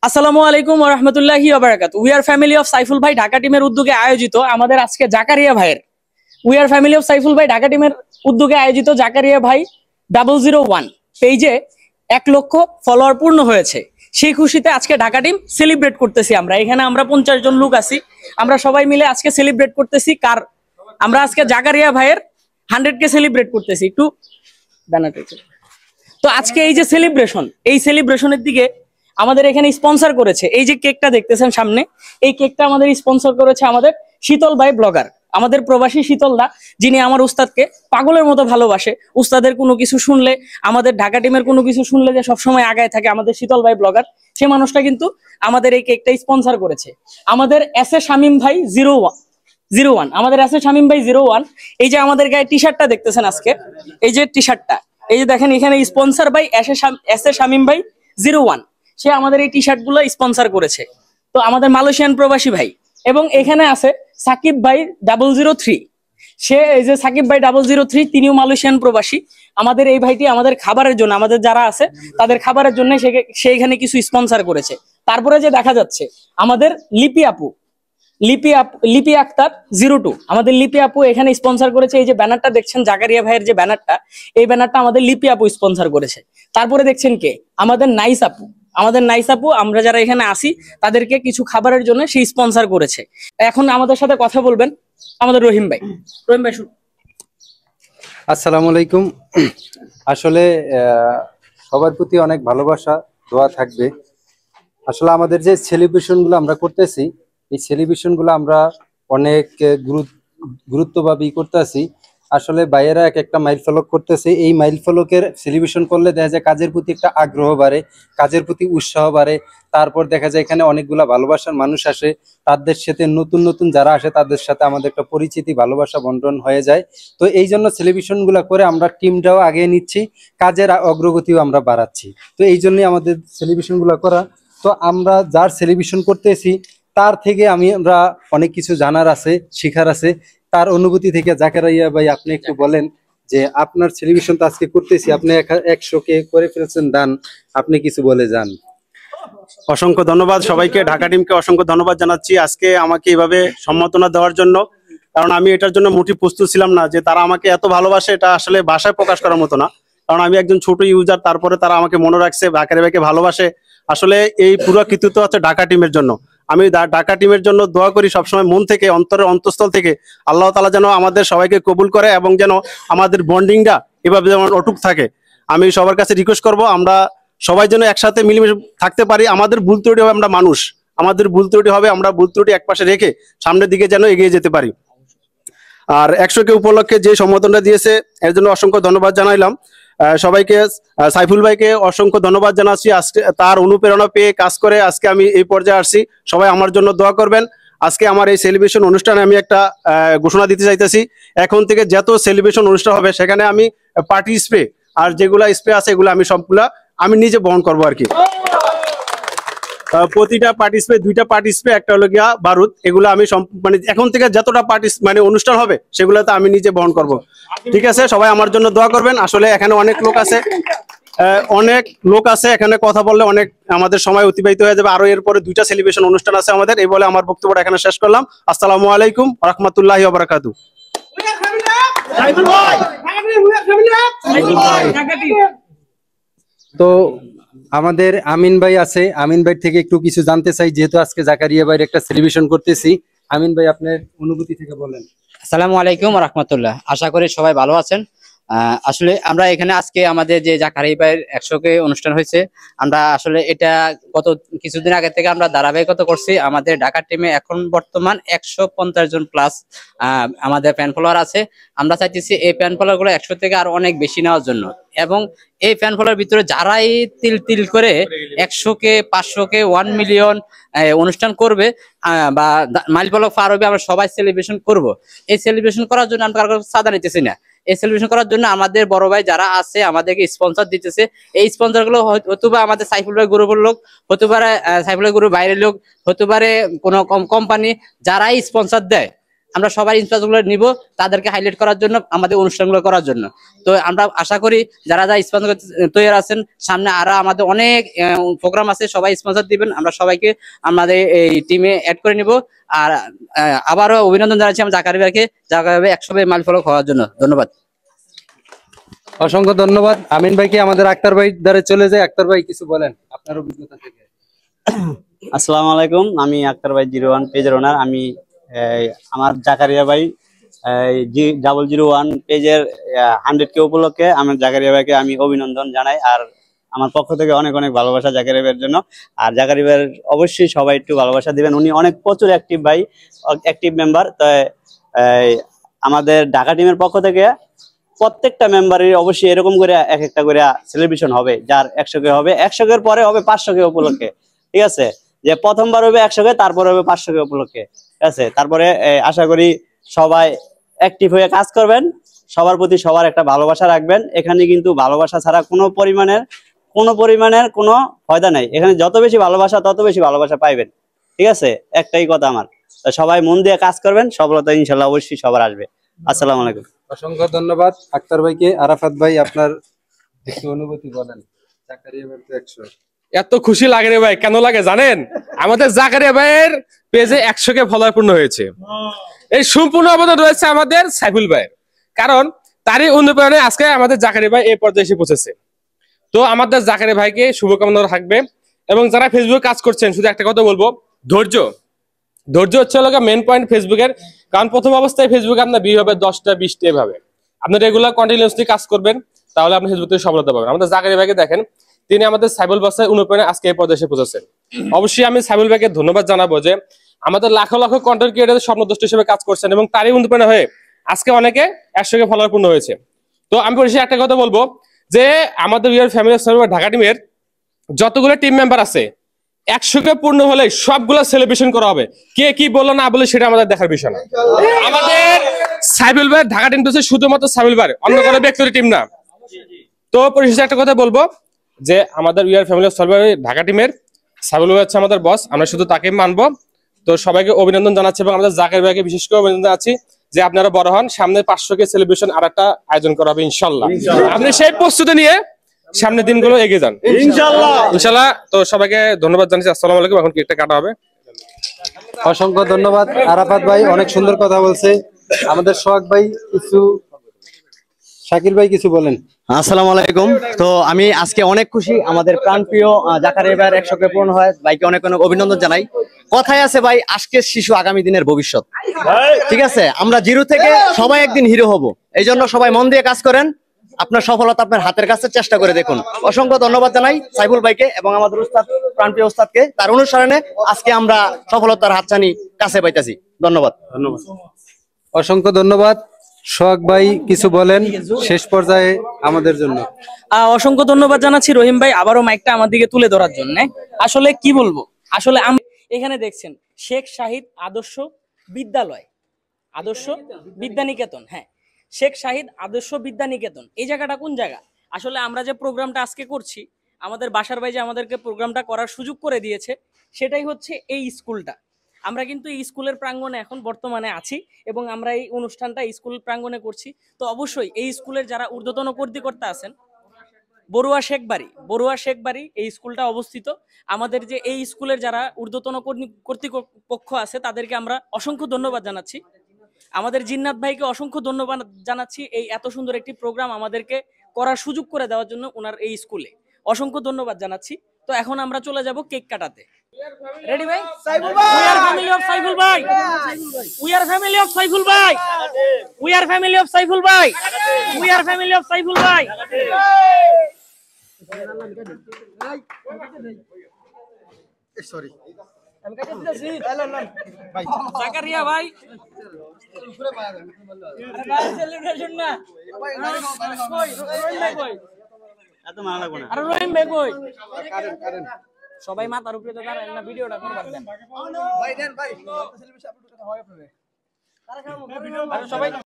আসসালামু আলাইকুম ওয়া রাহমাতুল্লাহি ওয়া বারাকাতুহু। We are family of Saiful ভাই ঢাকা টিমের উদ্যোগে আয়োজিত আমাদের আজকে জাকারিয়া ভাইয়ের we are family of Saiful ভাই ঢাকা টিমের উদ্যোগে আয়োজিত জাকারিয়া ভাই 001 পেজে 1,00,000 ফলোয়ার পূর্ণ হয়েছে। সেই খুশিতে আজকে ঢাকা টিম সেলিব্রেট করতেছি। আমরা 50 জন লোক আছি, আমরা সবাই মিলে আজকে সেলিব্রেট করতেছি। আমরা আজকে জাকারিয়া ভাইয়ের 100K সেলিব্রেট করতেছি। একটু ব্যানারটা। তো আজকে এই যে সেলিব্রেশন, এই সেলিব্রেশনের দিকে আমাদের এখানে স্পন্সর করেছে, এই যে কেকটা দেখতেছেন সামনে, এই কেকটা আমাদের স্পন্সর করেছে আমাদের শীতল ভাই ব্লগার, আমাদের প্রবাসী শীতল দা, যিনি আমার উস্তাদকে পাগলের মতো ভালোবাসে। উস্তাদের কোনো কিছু শুনলে, আমাদের ঢাকা টিমের কোনো কিছু শুনলে যে সবসময় আগায় থাকে আমাদের শীতল ভাই ব্লগার, সে মানুষটা কিন্তু আমাদের এই কেকটা স্পন্সর করেছে। আমাদের এস এ শামীম ভাই 01, আমাদের এস এ শামীম ভাই 01, এই যে আমাদের গায়ে টি শার্টটা দেখতেছেন আজকে, এই যে টি শার্টটা, এই যে দেখেন এখানে sponsor by S A Shamim ভাই 01, সে আমাদের এই টি শার্ট গুলো স্পন্সর করেছে। তো আমাদের মালয়েশিয়ান প্রবাসী ভাই, এবং এখানে আছে সাকিব ভাই 003, সে এই যে সাকিব ভাই 003, তিনিও মালয়েশিয়ান প্রবাসী। আমাদের এই ভাইটি আমাদের খাবারের জন্য, আমাদের যারা আছে তাদের খাবারের জন্য সে এখানে কিছু স্পন্সর করেছে। তারপরে যে দেখা যাচ্ছে আমাদের লিপি আক্তার 02, আমাদের লিপি আপু এখানে স্পন্সর করেছে। এই যে ব্যানারটা দেখছেন জাকারিয়া ভাইয়ের যে ব্যানারটা, এই ব্যানারটা আমাদের লিপি আপু স্পন্সর করেছে। তারপরে দেখছেন কে, আমাদের নাইস আপু, আমরা যারা এখানে আসি তাদেরকে কিছু খাবারের জন্য সেই স্পন্সর করেছে। এখন আমাদের সাথে কথা বলবেন আমাদের রহিম ভাই। আসসালামু আলাইকুম। আসলে সবার প্রতি অনেক ভালোবাসা, দোয়া থাকবে। আসলে আমাদের যে সেলিব্রেশন গুলো আমরা করতেছি, এই সেলিব্রেশন গুলো আমরা অনেক গুরুত্বভাবেই করতেছি। আসলে বাইরেরা এক একটা মাইল ফলক করতেছে, এই মাইল ফলকের সেলিব্রেশন করলে দেখা যায় কাজের প্রতি একটা আগ্রহ বাড়ে, কাজের প্রতি উৎসাহ বাড়ে। তারপর দেখা যায় এখানে অনেকগুলা ভালোবাসার মানুষ আসে, তাদের সাথে নতুন নতুন যারা আসে তাদের সাথে আমাদের একটা পরিচিতি, ভালোবাসা বন্টন হয়ে যায়। তো এই জন্য সেলিব্রেশন গুলা করে আমরা টিমটাও আগে নিচ্ছি, কাজের অগ্রগতিও আমরা বাড়াচ্ছি। তো এই জন্যই আমাদের সেলিব্রেশন গুলা করা। তো আমরা যার সেলিব্রেশন করতেছি তার থেকে আমরা অনেক কিছু জানার আছে, শিখার আছে। তার অনুভূতি থেকে জাকারিয়া ভাই আপনি একটু বলেন যে আপনার সেলিব্রেশন তো আজকে করতেছি, আপনি 100K করে ফেলেছেন দান, আপনি কিছু বলে যান। অসংখ্য ধন্যবাদ সবাইকে, ঢাকা টিমকে অসংখ্য ধন্যবাদ জানাচ্ছি আজকে আমাকে এভাবে সম্মাননা দেওয়ার জন্য। কারণ আমি এটার জন্য মোটেই প্রস্তুত ছিলাম না, যে তারা আমাকে এত ভালোবাসে এটা আসলে ভাষায় প্রকাশ করার মতো না। কারণ আমি একজন ছোট ইউজার, তারপরে তারা আমাকে মনে রাখছে, জাকারিয়া ভাইকে ভালোবাসে। আসলে এই পুরো কৃতিত্ব হচ্ছে ঢাকা টিমের জন্য। আমি ঢাকা টিমের জন্য দোয়া করি সবসময় মন থেকে, অন্তরের অন্তঃস্থল থেকে, আল্লাহ তাআলা যেন আমাদের সবাইকে কবুল করে এবং যেন আমাদের বন্ডিংটা এভাবে যেমন অটুট থাকে। আমি সবার কাছে রিকোয়েস্ট করব, আমরা সবাই যেন একসাথে মিলেমিশে থাকতে পারি। আমাদের ভুল ত্রুটি হবে, আমরা মানুষ, আমাদের ভুল ত্রুটি হবে, আমরা ভুল ত্রুটি একপাশে রেখে সামনের দিকে যেন এগিয়ে যেতে পারি। আর 100K উপলক্ষে যে সম্বোধনটা দিয়েছে এর জন্য অসংখ্য ধন্যবাদ জানাইলাম সবাইকে। সাইফুল ভাইকে অসংখ্য ধন্যবাদ জানাচ্ছি, আজকে তার অনুপ্রেরণা পেয়ে কাজ করে আজকে আমি এই পর্যায়ে আসছি। সবাই আমার জন্য দোয়া করবেন। আজকে আমার এই সেলিব্রেশন অনুষ্ঠানে আমি একটা ঘোষণা দিতে চাইতেছি, এখন থেকে যত সেলিব্রেশন অনুষ্ঠান হবে সেখানে আমি পার্টি স্প্রে আর যেগুলা স্প্রে আছে এগুলো আমি সবগুলা আমি নিজে বহন করবো আর কি। প্রতিটা পার্টি স্প্রে, 2টা পার্টি স্প্রে, একটা হলো গিয়া বারুদ, এগুলো আমি মানে এখন থেকে যতটা পার্টি মানে অনুষ্ঠান হবে সেগুলোতে আমি নিজে বহন করব। ঠিক আছে, সবাই আমার জন্য দোয়া করবেন। আসলে এখানে অনেক লোক আছে, এখানে কথা বললে অনেক আমাদের সময় অতিবাহিত হয়ে যাবে। আরো এরপরে 2টা সেলিব্রেশন অনুষ্ঠান আছে আমাদের। এই বলে আমার বক্তব্যটা এখানে শেষ করলাম। আসসালামু আলাইকুম ওয়া রাহমাতুল্লাহি ওয়া বারাকাতুহু। তো আমাদের আমিন ভাই আছে, আমিন ভাই থেকে একটু কিছু জানতে চাই, যেহেতু আজকে জাকারিয়া ভাইয়ের একটা সেলিব্রেশন করতেছি। আমিন ভাই আপনার অনুভূতি থেকে বলেন। আসসালামু আলাইকুম ওয়া রাহমাতুল্লাহ। আশা করি সবাই ভালো আছেন। আসলে আমরা এখানে আজকে আমাদের যে জাকারিয়া ভাইয়ের 100K অনুষ্ঠান হয়েছে, আমরা আসলে এটা গত কিছুদিন আগে থেকে আমরা ধারাবাহিকতা করছি। আমাদের ঢাকা টিমে এখন বর্তমান 150 জন প্লাস আমাদের ফ্যান ফলোয়ার আছে। আমরা চাইতেছি এই ফ্যান ফলোয়ার গুলো 100 থেকে আরো অনেক বেশি নেওয়ার জন্য, এবং এই ফ্যান ফলোয়ার ভিতরে যারাই তিল করে 100K 500K 1 মিলিয়ন অনুষ্ঠান করবে বা মাইল ফলক পার হবে, আমরা সবাই সেলিব্রেশন করব। এই সেলিব্রেশন করার জন্য আমরা কারো চাঁদা নিতেছি না। এই সেলিব্রেশন করার জন্য আমাদের বড় ভাই যারা আছে আমাদেরকে স্পন্সর দিতেছে। এই স্পন্সর গুলো হতে পারে আমাদের সাইফুল ভাই গ্রুপের লোক, হতে পারে সাইফুল ভাই গ্রুপের বাইরের লোক, হতে পারে কোনো কোম্পানি, যারাই স্পন্সর দেয় আমরা সবাই স্পন্সরগুলো নিব তাদেরকে হাইলাইট করার জন্য, আমাদের অনুষ্ঠানগুলো করার জন্য। তো আমরা আশা করি যারা যারা স্পন্সর তৈরি আছেন, সামনে আরো আমাদের অনেক প্রোগ্রাম আছে, সবাই স্পন্সর দিবেন, আমরা সবাইকে আমাদের এই টিমে অ্যাড করে নিব। আর আবারও অভিনন্দন জানাচ্ছি আমি জাকারি ভাইকে 100 মাইল ফলক হওয়ার জন্য। ধন্যবাদ। অসংখ্য ধন্যবাদ। আমিন ভাইকে আমাদের আক্তার ভাই দ্বারে চলে যায়। আক্তার ভাই কিছু বলেন আপনার অভিজ্ঞতা থেকে। আসসালামু আলাইকুম, আমি আক্তার ভাই 01 পেজের ওনার। আমি আমার জাকারিয়া ভাই 001 পেজের 100K উপলক্ষে আমার জাকারিয়া ভাইকে আমি অভিনন্দন জানাই। আর আমার পক্ষ থেকে অনেক অনেক ভালোবাসা জাকারিয়া ভাইয়ের জন্য। আর জাকারিয়া ভাইয়ের অবশ্যই সবাই একটু ভালোবাসা দিবেন, উনি অনেক প্রচুর অ্যাক্টিভ ভাই, অ্যাক্টিভ মেম্বার। তো আমাদের ঢাকা টিমের পক্ষ থেকে প্রত্যেকটা মেম্বারের অবশ্যই এরকম করে এক একটা করে সেলিব্রেশন হবে, যার 100K হবে, 100K এর পরে হবে 500K উপলক্ষে। ঠিক আছে, যে প্রথমবার হবে 100K, তারপরে হবে 500K উপলক্ষে। ঠিক আছে, তারপরে আশা করি সবাই অ্যাক্টিভ হয়ে কাজ করবেন, সবার প্রতি সবার একটা ভালোবাসা রাখবেন। এখানে কিন্তু ভালোবাসা ছাড়া কোনো পরিমাণের কোনো ফায়দা নাই। এখানে যত বেশি ভালোবাসা তত বেশি ভালোবাসা পাইবেন। ঠিক আছে, একটাই কথা আমার, সবাই মন দিয়ে কাজ করবেন, সফলতা ইনশাল্লাহ অবশ্যই সবার আসবে। আসসালামু আলাইকুম। অসংখ্য ধন্যবাদ আক্তার ভাইকে। আরাফাত ভাই আপনার একটু অনুভূতি বলেন। জাকারিয়া ভাই তো 100। এত খুশি লাগে রে ভাই, কেন লাগে জানেন? আমাদের জাকারিয়া ভাইয়ের পেজে 100K ফলোয়ার পূর্ণ হয়েছে। এই সম্পূর্ণ অবদান রয়েছে আমাদের সাইফুল ভাইয়ের, কারণ তারই অনুপ্রেরণায় আজকে আমাদের জাকারিয়া ভাই এই পর্যায়ে এসে পৌঁছেছে। তো আমাদের জাকারিয়া ভাইকে শুভকামনা থাকবে। এবং যারা ফেসবুকে কাজ করছেন, শুধু একটা কথা বলবো, ধৈর্য হচ্ছে মেন পয়েন্ট ফেসবুকের। কারণ প্রথম অবস্থায় ফেসবুকে আপনার ভিউ হবে 10টা 20টা এভাবে। আপনি রেগুলার কন্টিনিউসলি কাজ করবেন, তাহলে আপনি ফেসবুক থেকে সফলতা পাবেন। আমাদের জাকারিয়া ভাইকে দেখেন, তিনি আমাদের সাইবুল বাসায় অনুপ্রেরণায় আজকে এই পর্যায়ে এসে পৌঁছেছেন। অবশ্যই আমি সাইবুল ভাইকে ধন্যবাদ জানাবো যে আমাদের লাখ লাখ কন্টেন্ট ক্রিয়েটর স্বপ্নদ্রষ্টা হিসেবে কাজ করছেন, এবং তারই অনুপ্রেরণা হয়ে আজকে অনেকে 100K ফলোয়ার পূর্ণ হয়েছে। তো আমি পরিশেষে একটা কথা বলবো যে আমাদের উই আর ফ্যামিলি ঢাকা টিমের যতগুলো টিম মেম্বার আছে, 100K পূর্ণ হলে সবগুলো সেলিব্রেশন করা হবে। কে কি বললো না বলে সেটা আমাদের দেখার বিষয় না। আমাদের সাইবুল ভাই ঢাকা টিম তো শুধুমাত্র সাইবুল ভাই, অন্য কোনো ব্যক্তির টিম না। তো পরিশেষে একটা কথা বলবো যে আমাদের উই আর ফ্যামিলি ঢাকা টিমের সাইবুল ভাই হচ্ছে আমাদের বস, আমরা শুধু তাকে মানবো। তো সবাইকে অভিনন্দন জানাচ্ছি, এবং আমাদের জাকির ভাইকে বিশেষ করে অভিনন্দন জানাচ্ছি যে আপনারা বড় হন, সামনে 500K সেলিব্রেশন আর একটা আয়োজন করা হবে ইনশাল্লাহ। আপনি সেই প্রস্তুতি নিয়ে সামনের দিনগুলো এগিয়ে যান ইনশাল্লাহ। তো সবাইকে ধন্যবাদ জানাচ্ছি। আসসালামু আলাইকুম। এখন কেকটা কাটা হবে। অসংখ্য ধন্যবাদ আরাফাত ভাই, অনেক সুন্দর কথা বলছে। আমাদের সোহাগ ভাই কিছু, শাকিল ভাই কিছু বলেন। আসসালামু আলাইকুম। তো আমি আজকে অনেক খুশি, আমাদের প্রাণপ্রিয় জাকারিয়া ভাইয়ের 100K পূরণ হয়। ভাইকে অনেক অনেক অভিনন্দন জানাই। কথায় আছে ভাই, আজকের শিশু আগামী দিনের ভবিষ্যৎ। ঠিক আছে, আমরা জিরো থেকে সবাই একদিন হিরো হব। এই জন্য সবাই মন দিয়ে কাজ করেন, আপনার সফলতা আপনার হাতের কাছে, চেষ্টা করে দেখুন। অসংখ্য ধন্যবাদ জানাই সাইফুল ভাইকে এবং আমাদের উস্তাদ, প্রাণপ্রিয় উস্তাদকে। তার অনুসরণে আজকে আমরা সফলতার হাতছানি কাছে পাইতেছি। ধন্যবাদ। অসংখ্য ধন্যবাদ। সোহাগ ভাই কিছু বলেন শেষ পর্যায়ে আমাদের জন্য। অসংখ্য ধন্যবাদ জানাচ্ছি রহিম ভাই আবারও মাইকটা আমার দিকে তুলে ধরার জন্য। আসলে কি বলবো, আসলে আমি এখানে দেখছেন শেখ শাহিদ আদর্শ বিদ্যালয়, আদর্শ বিদ্যানিকেতন, হ্যাঁ শেখ শাহিদ আদর্শ বিদ্যানিকেতন। এই জায়গাটা কোন জায়গা? আসলে আমরা যে প্রোগ্রামটা আজকে করছি, আমাদের বাসার ভাই যে আমাদেরকে প্রোগ্রামটা করার সুযোগ করে দিয়েছে, সেটাই হচ্ছে এই স্কুলটা। আমরা কিন্তু এই স্কুলের প্রাঙ্গণে এখন বর্তমানে আছি, এবং আমরা এই অনুষ্ঠানটা স্কুল প্রাঙ্গণে করছি। তো অবশ্যই এই স্কুলের যারা ঊর্ধ্বতন কর্মকর্তা আছেন, বড়ুয়া শেখ বাড়ি এই স্কুলটা অবস্থিত। আমাদের যে এই স্কুলের যারা ঊর্ধ্বতন কর্তৃপক্ষ আছে, তাদেরকে আমরা অসংখ্য ধন্যবাদ জানাচ্ছি। আমাদের জিন্নাত ভাইকে অসংখ্য ধন্যবাদ জানাচ্ছি এই এত সুন্দর একটি প্রোগ্রাম আমাদেরকে করার সুযোগ করে দেওয়ার জন্য ওনার এই স্কুলে অসংখ্য ধন্যবাদ জানাচ্ছি। তো এখন আমরা চলে যাব কেক কাটাতে। রেডি ভাই? We are family of Saiful ভাই, we are family of Saiful ভাই, we are family of Saiful ভাই, we are family of Saiful ভাই। সরি, আমি কাটে দিতেছি। ভাই জাকারিয়া ভাই, আরে ভাই সেলিব্রেশন না ভাই, রহিম ভাই কই? এত মানা লাগবে না। আরে রহিম ভাই কই? কারেন সবাই মাথার উপরে তো দাঁড়ান না, ভিডিওটা করবার দেন ভাই, দেন ভাই সেলিব্রেশন আপলোড করতে হয় আপনারে। আরে সবাই